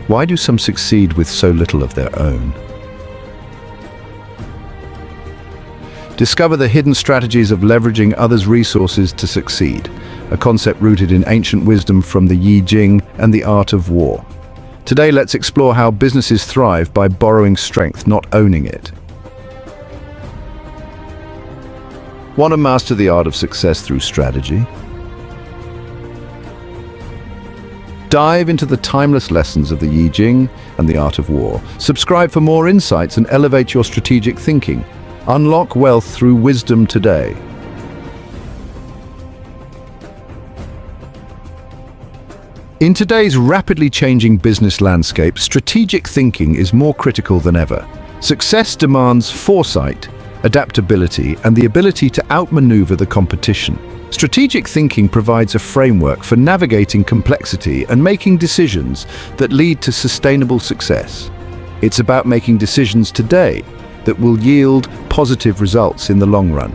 Why do some succeed with so little of their own? Discover the hidden strategies of leveraging others' resources to succeed, a concept rooted in ancient wisdom from the Yi Jing and the art of war. Today, let's explore how businesses thrive by borrowing strength, not owning it. Want to master the art of success through strategy? Dive into the timeless lessons of the Yi Jing and the art of war. Subscribe for more insights and elevate your strategic thinking. Unlock wealth through wisdom today. In today's rapidly changing business landscape, strategic thinking is more critical than ever. Success demands foresight, adaptability, and the ability to outmaneuver the competition. Strategic thinking provides a framework for navigating complexity and making decisions that lead to sustainable success. It's about making decisions today that will yield positive results in the long run,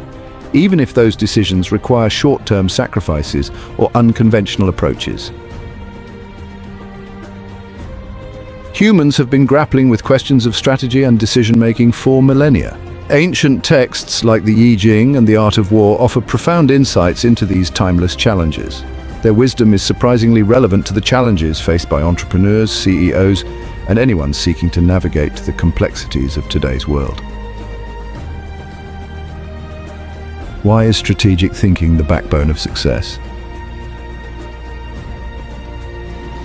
even if those decisions require short-term sacrifices or unconventional approaches. Humans have been grappling with questions of strategy and decision-making for millennia. Ancient texts like the Yi Jing and the Art of War offer profound insights into these timeless challenges. Their wisdom is surprisingly relevant to the challenges faced by entrepreneurs, CEOs, and anyone seeking to navigate the complexities of today's world. Why is strategic thinking the backbone of success?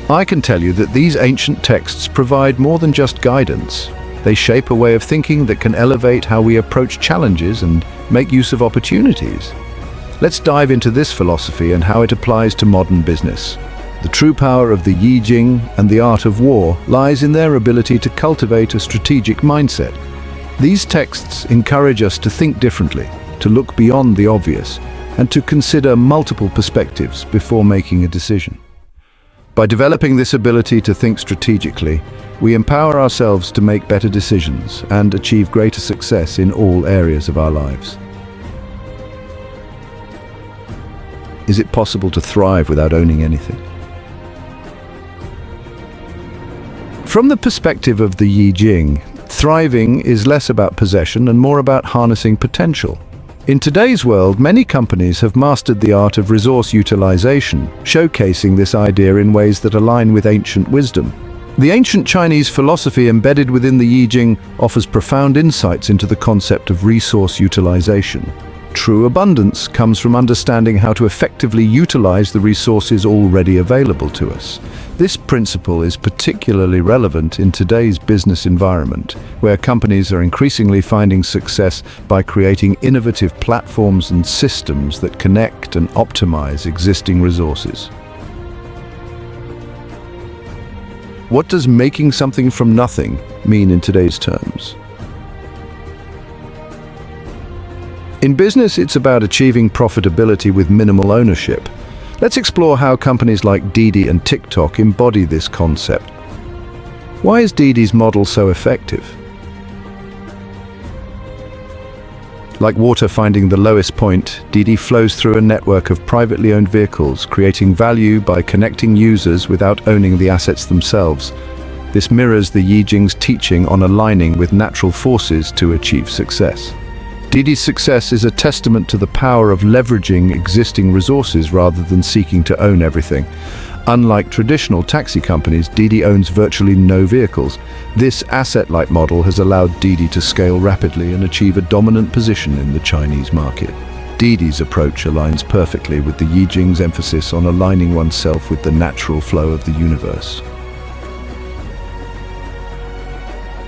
I can tell you that these ancient texts provide more than just guidance. They shape a way of thinking that can elevate how we approach challenges and make use of opportunities. Let's dive into this philosophy and how it applies to modern business. The true power of the Yi Jing and the Art of War lies in their ability to cultivate a strategic mindset. These texts encourage us to think differently, to look beyond the obvious, and to consider multiple perspectives before making a decision. By developing this ability to think strategically, we empower ourselves to make better decisions and achieve greater success in all areas of our lives. Is it possible to thrive without owning anything? From the perspective of the Yi Jing, thriving is less about possession and more about harnessing potential. In today's world, many companies have mastered the art of resource utilization, showcasing this idea in ways that align with ancient wisdom. The ancient Chinese philosophy embedded within the Yi Jing offers profound insights into the concept of resource utilization. True abundance comes from understanding how to effectively utilize the resources already available to us. This principle is particularly relevant in today's business environment, where companies are increasingly finding success by creating innovative platforms and systems that connect and optimize existing resources. What does making something from nothing mean in today's terms? In business, it's about achieving profitability with minimal ownership. Let's explore how companies like Didi and TikTok embody this concept. Why is Didi's model so effective? Like water finding the lowest point, Didi flows through a network of privately owned vehicles, creating value by connecting users without owning the assets themselves. This mirrors the Yi Jing's teaching on aligning with natural forces to achieve success. Didi's success is a testament to the power of leveraging existing resources rather than seeking to own everything. Unlike traditional taxi companies, Didi owns virtually no vehicles. This asset-light model has allowed Didi to scale rapidly and achieve a dominant position in the Chinese market. Didi's approach aligns perfectly with the Yi Jing's emphasis on aligning oneself with the natural flow of the universe.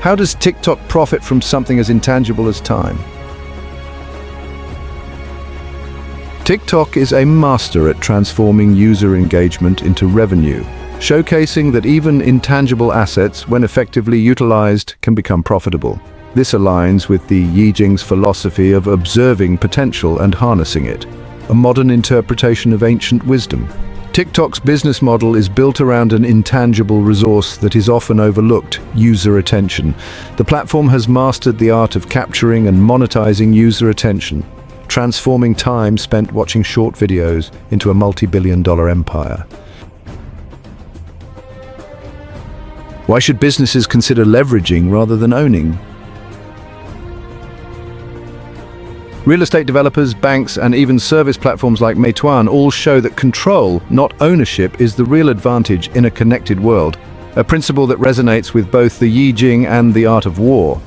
How does TikTok profit from something as intangible as time? TikTok is a master at transforming user engagement into revenue, showcasing that even intangible assets, when effectively utilized, can become profitable. This aligns with the Yi Jing's philosophy of observing potential and harnessing it, a modern interpretation of ancient wisdom. TikTok's business model is built around an intangible resource that is often overlooked: user attention. The platform has mastered the art of capturing and monetizing user attention, transforming time spent watching short videos into a multi-billion-dollar empire. Why should businesses consider leveraging rather than owning? Real estate developers, banks, and even service platforms like Meituan all show that control, not ownership, is the real advantage in a connected world, a principle that resonates with both the Yi Jing and the art of war.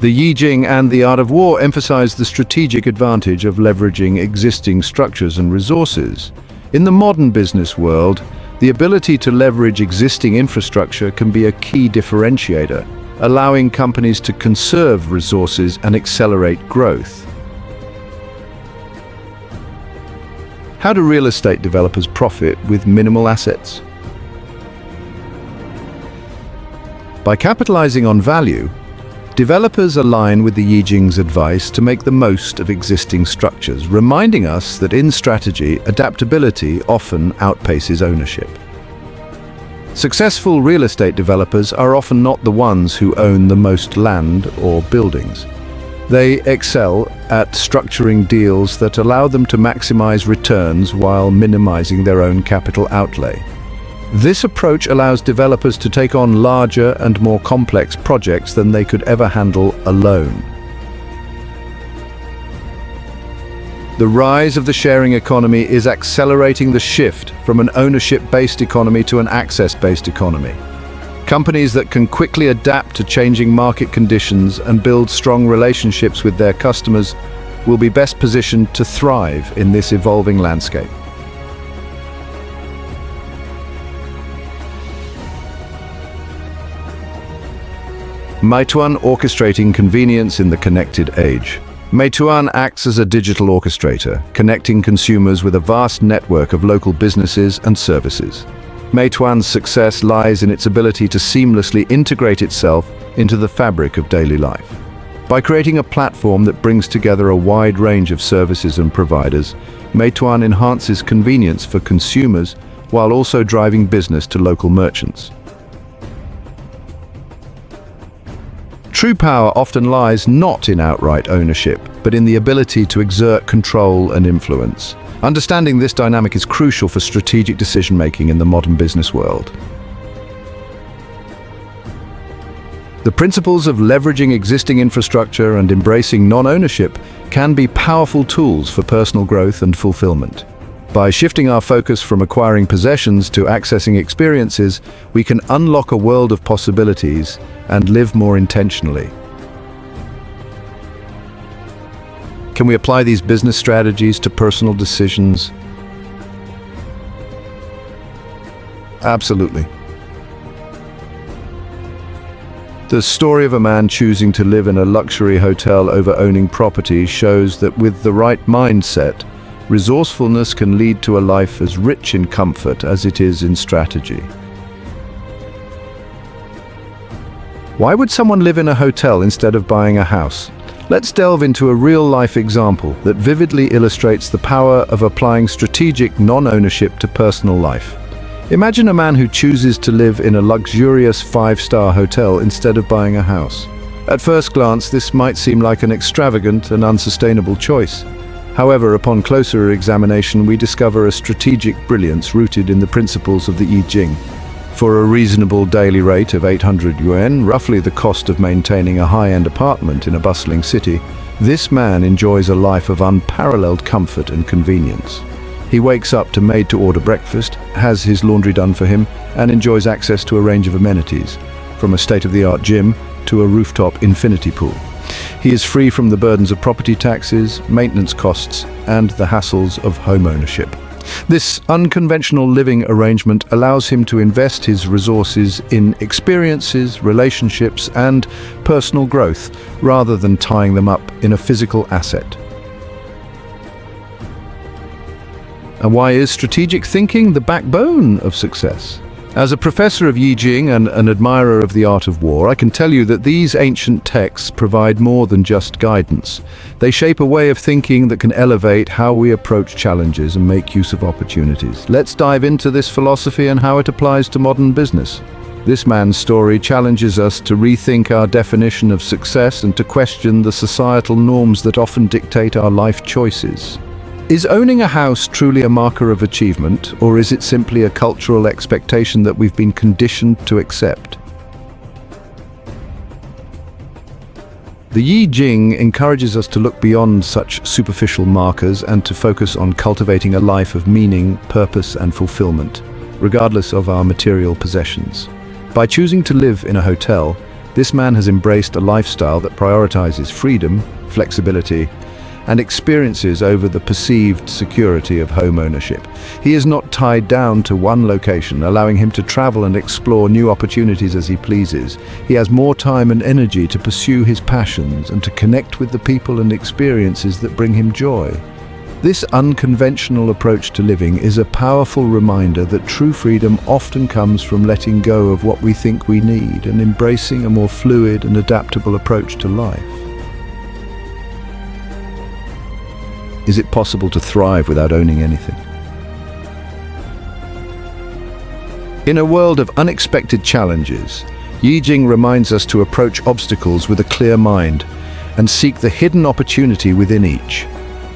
The Yi Jing and the art of war emphasize the strategic advantage of leveraging existing structures and resources. In the modern business world, the ability to leverage existing infrastructure can be a key differentiator, allowing companies to conserve resources and accelerate growth. How do real estate developers profit with minimal assets? By capitalizing on value, developers align with the Yi Jing's advice to make the most of existing structures, reminding us that in strategy, adaptability often outpaces ownership. Successful real estate developers are often not the ones who own the most land or buildings. They excel at structuring deals that allow them to maximize returns while minimizing their own capital outlay. This approach allows developers to take on larger and more complex projects than they could ever handle alone. The rise of the sharing economy is accelerating the shift from an ownership-based economy to an access-based economy. Companies that can quickly adapt to changing market conditions and build strong relationships with their customers will be best positioned to thrive in this evolving landscape. Meituan orchestrating convenience in the connected age. Meituan acts as a digital orchestrator, connecting consumers with a vast network of local businesses and services. Meituan's success lies in its ability to seamlessly integrate itself into the fabric of daily life. By creating a platform that brings together a wide range of services and providers, Meituan enhances convenience for consumers while also driving business to local merchants. True power often lies not in outright ownership, but in the ability to exert control and influence. Understanding this dynamic is crucial for strategic decision-making in the modern business world. The principles of leveraging existing infrastructure and embracing non-ownership can be powerful tools for personal growth and fulfillment. By shifting our focus from acquiring possessions to accessing experiences, we can unlock a world of possibilities and live more intentionally. Can we apply these business strategies to personal decisions? Absolutely. The story of a man choosing to live in a luxury hotel over owning property shows that with the right mindset, resourcefulness can lead to a life as rich in comfort as it is in strategy. Why would someone live in a hotel instead of buying a house? Let's delve into a real-life example that vividly illustrates the power of applying strategic non-ownership to personal life. Imagine a man who chooses to live in a luxurious 5-star hotel instead of buying a house. At first glance, this might seem like an extravagant and unsustainable choice. However, upon closer examination, we discover a strategic brilliance rooted in the principles of the Yi Jing. For a reasonable daily rate of 800 yuan, roughly the cost of maintaining a high-end apartment in a bustling city, this man enjoys a life of unparalleled comfort and convenience. He wakes up to made-to-order breakfast, has his laundry done for him, and enjoys access to a range of amenities, from a state-of-the-art gym to a rooftop infinity pool. He is free from the burdens of property taxes, maintenance costs, and the hassles of home ownership. This unconventional living arrangement allows him to invest his resources in experiences, relationships, and personal growth, rather than tying them up in a physical asset. And why is strategic thinking the backbone of success? As a professor of Yi Jing and an admirer of the art of war, I can tell you that these ancient texts provide more than just guidance. They shape a way of thinking that can elevate how we approach challenges and make use of opportunities. Let's dive into this philosophy and how it applies to modern business. This man's story challenges us to rethink our definition of success and to question the societal norms that often dictate our life choices. Is owning a house truly a marker of achievement, or is it simply a cultural expectation that we've been conditioned to accept? The Yi Jing encourages us to look beyond such superficial markers and to focus on cultivating a life of meaning, purpose, and fulfillment, regardless of our material possessions. By choosing to live in a hotel, this man has embraced a lifestyle that prioritizes freedom, flexibility, and experiences over the perceived security of home ownership. He is not tied down to one location, allowing him to travel and explore new opportunities as he pleases. He has more time and energy to pursue his passions and to connect with the people and experiences that bring him joy. This unconventional approach to living is a powerful reminder that true freedom often comes from letting go of what we think we need and embracing a more fluid and adaptable approach to life. Is it possible to thrive without owning anything? In a world of unexpected challenges, Yi Jing reminds us to approach obstacles with a clear mind and seek the hidden opportunity within each.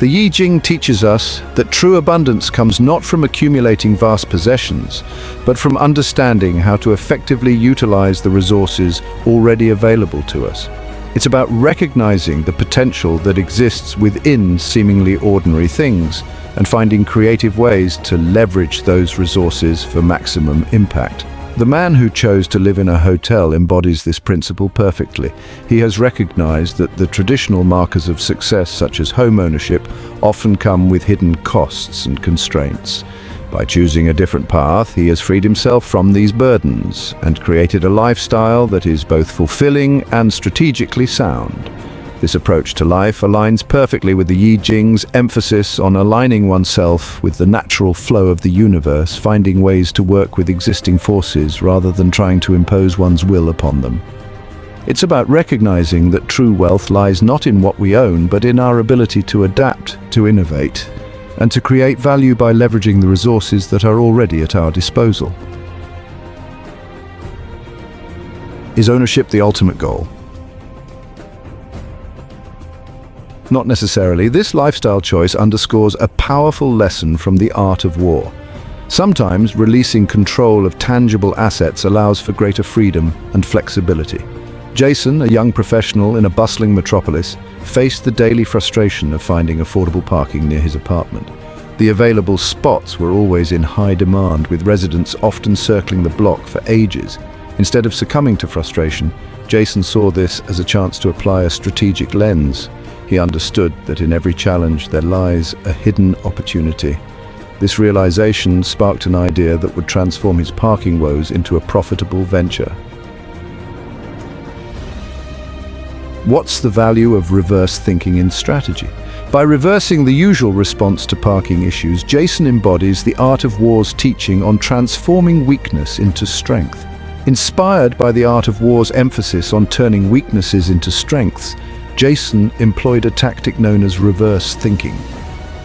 The Yi Jing teaches us that true abundance comes not from accumulating vast possessions, but from understanding how to effectively utilize the resources already available to us. It's about recognizing the potential that exists within seemingly ordinary things and finding creative ways to leverage those resources for maximum impact. The man who chose to live in a hotel embodies this principle perfectly. He has recognized that the traditional markers of success, such as home ownership, often come with hidden costs and constraints. By choosing a different path, he has freed himself from these burdens and created a lifestyle that is both fulfilling and strategically sound. This approach to life aligns perfectly with the Yi Jing's emphasis on aligning oneself with the natural flow of the universe, finding ways to work with existing forces rather than trying to impose one's will upon them. It's about recognizing that true wealth lies not in what we own, but in our ability to adapt, to innovate, and to create value by leveraging the resources that are already at our disposal. Is ownership the ultimate goal? Not necessarily. This lifestyle choice underscores a powerful lesson from the art of war. Sometimes releasing control of tangible assets allows for greater freedom and flexibility. Jason, a young professional in a bustling metropolis, faced the daily frustration of finding affordable parking near his apartment. The available spots were always in high demand, with residents often circling the block for ages. Instead of succumbing to frustration, Jason saw this as a chance to apply a strategic lens. He understood that in every challenge there lies a hidden opportunity. This realization sparked an idea that would transform his parking woes into a profitable venture. What's the value of reverse thinking in strategy? By reversing the usual response to parking issues, Jason embodies the art of war's teaching on transforming weakness into strength. Inspired by the art of war's emphasis on turning weaknesses into strengths, Jason employed a tactic known as reverse thinking.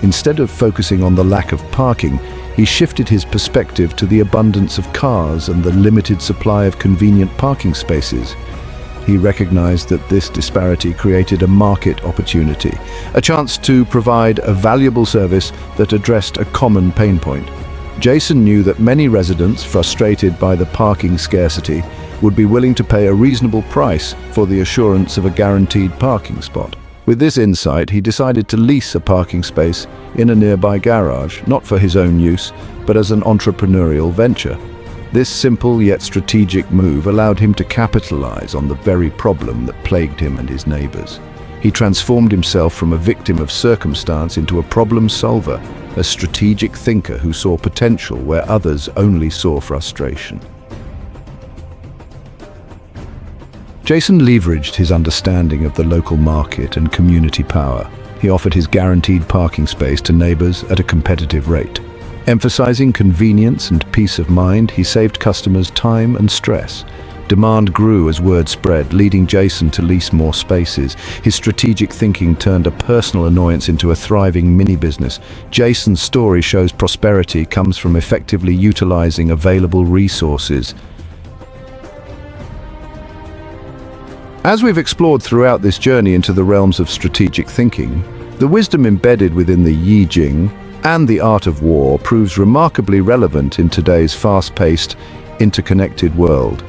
Instead of focusing on the lack of parking, he shifted his perspective to the abundance of cars and the limited supply of convenient parking spaces. He recognized that this disparity created a market opportunity, a chance to provide a valuable service that addressed a common pain point. Jason knew that many residents, frustrated by the parking scarcity, would be willing to pay a reasonable price for the assurance of a guaranteed parking spot. With this insight, he decided to lease a parking space in a nearby garage, not for his own use, but as an entrepreneurial venture. This simple yet strategic move allowed him to capitalize on the very problem that plagued him and his neighbors. He transformed himself from a victim of circumstance into a problem solver, a strategic thinker who saw potential where others only saw frustration. Jason leveraged his understanding of the local market and community power. He offered his guaranteed parking space to neighbors at a competitive rate. Emphasizing convenience and peace of mind, he saved customers time and stress. Demand grew as word spread, leading Jason to lease more spaces. His strategic thinking turned a personal annoyance into a thriving mini-business. Jason's story shows prosperity comes from effectively utilizing available resources. As we've explored throughout this journey into the realms of strategic thinking, the wisdom embedded within the Yi Jing and the art of war proves remarkably relevant in today's fast-paced, interconnected world.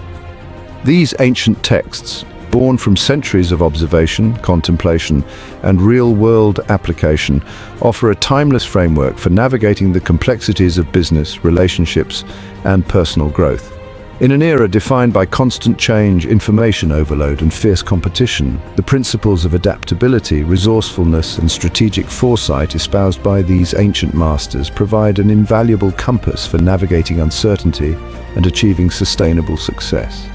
These ancient texts, born from centuries of observation, contemplation, and real-world application, offer a timeless framework for navigating the complexities of business, relationships, and personal growth. In an era defined by constant change, information overload, and fierce competition, the principles of adaptability, resourcefulness, and strategic foresight espoused by these ancient masters provide an invaluable compass for navigating uncertainty and achieving sustainable success.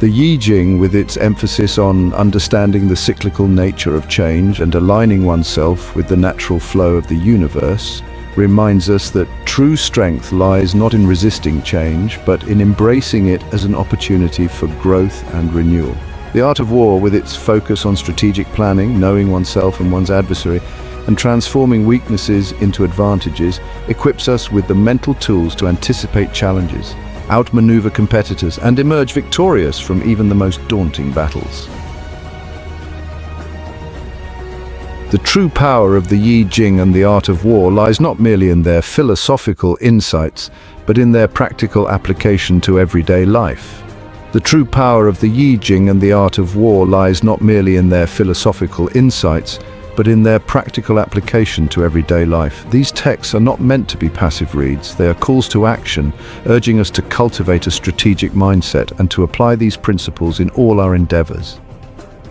The Yi Jing, with its emphasis on understanding the cyclical nature of change and aligning oneself with the natural flow of the universe, reminds us that true strength lies not in resisting change, but in embracing it as an opportunity for growth and renewal. The art of war, with its focus on strategic planning, knowing oneself and one's adversary, and transforming weaknesses into advantages, equips us with the mental tools to anticipate challenges, outmaneuver competitors, and emerge victorious from even the most daunting battles. The true power of the Yi Jing and the art of war lies not merely in their philosophical insights, but in their practical application to everyday life. The true power of the Yi Jing and the art of war lies not merely in their philosophical insights, but in their practical application to everyday life. These texts are not meant to be passive reads. They are calls to action, urging us to cultivate a strategic mindset and to apply these principles in all our endeavors.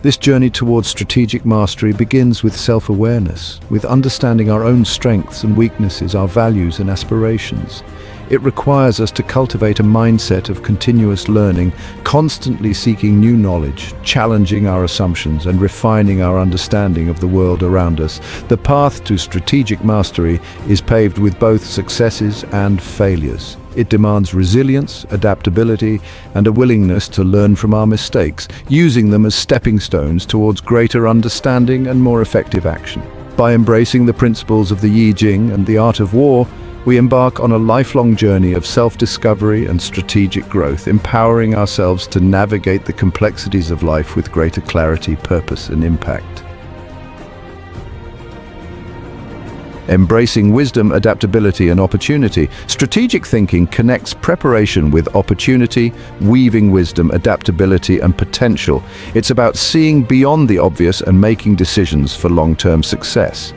This journey towards strategic mastery begins with self-awareness, with understanding our own strengths and weaknesses, our values and aspirations. It requires us to cultivate a mindset of continuous learning, constantly seeking new knowledge, challenging our assumptions, and refining our understanding of the world around us. The path to strategic mastery is paved with both successes and failures. It demands resilience, adaptability, and a willingness to learn from our mistakes, using them as stepping stones towards greater understanding and more effective action. By embracing the principles of the Yi Jing and the art of war, we embark on a lifelong journey of self-discovery and strategic growth, empowering ourselves to navigate the complexities of life with greater clarity, purpose, and impact. Embracing wisdom, adaptability, and opportunity, strategic thinking connects preparation with opportunity, weaving wisdom, adaptability, and potential. It's about seeing beyond the obvious and making decisions for long-term success.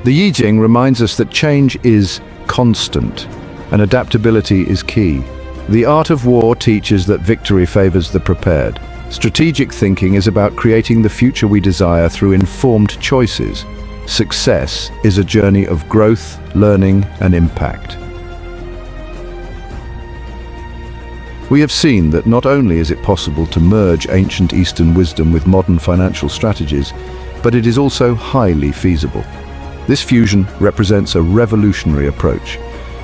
The Yi Jing reminds us that change is constant, and adaptability is key. The art of war teaches that victory favors the prepared. Strategic thinking is about creating the future we desire through informed choices. Success is a journey of growth, learning, and impact. We have seen that not only is it possible to merge ancient Eastern wisdom with modern financial strategies, but it is also highly feasible. This fusion represents a revolutionary approach.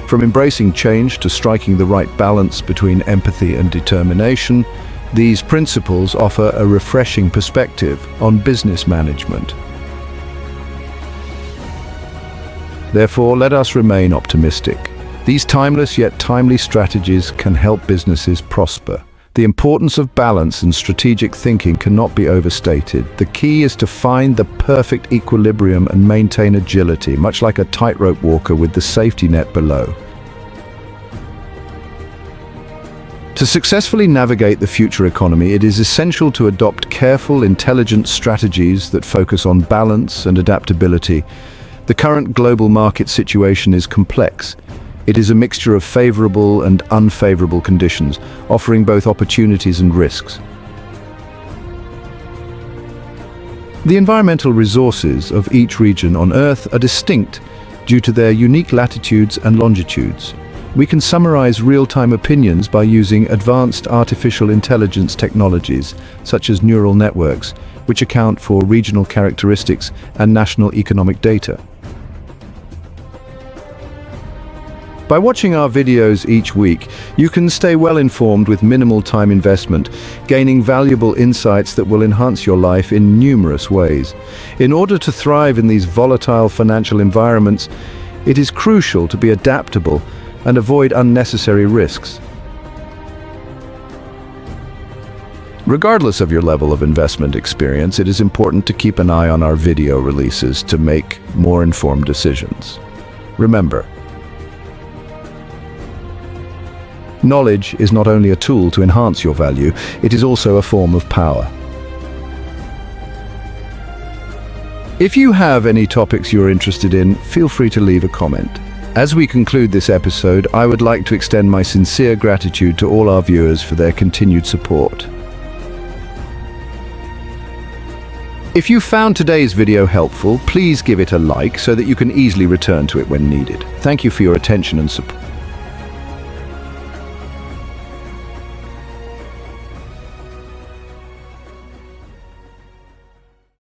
From embracing change to striking the right balance between empathy and determination, these principles offer a refreshing perspective on business management. Therefore, let us remain optimistic. These timeless yet timely strategies can help businesses prosper. The importance of balance and strategic thinking cannot be overstated. The key is to find the perfect equilibrium and maintain agility, much like a tightrope walker with the safety net below. To successfully navigate the future economy, it is essential to adopt careful, intelligent strategies that focus on balance and adaptability. The current global market situation is complex. It is a mixture of favorable and unfavorable conditions, offering both opportunities and risks. The environmental resources of each region on Earth are distinct due to their unique latitudes and longitudes. We can summarize real-time opinions by using advanced artificial intelligence technologies, such as neural networks, which account for regional characteristics and national economic data. By watching our videos each week, you can stay well informed with minimal time investment, gaining valuable insights that will enhance your life in numerous ways. In order to thrive in these volatile financial environments, it is crucial to be adaptable and avoid unnecessary risks. Regardless of your level of investment experience, it is important to keep an eye on our video releases to make more informed decisions. Remember, knowledge is not only a tool to enhance your value, it is also a form of power. If you have any topics you're interested in, feel free to leave a comment. As we conclude this episode, I would like to extend my sincere gratitude to all our viewers for their continued support. If you found today's video helpful, please give it a like so that you can easily return to it when needed. Thank you for your attention and support.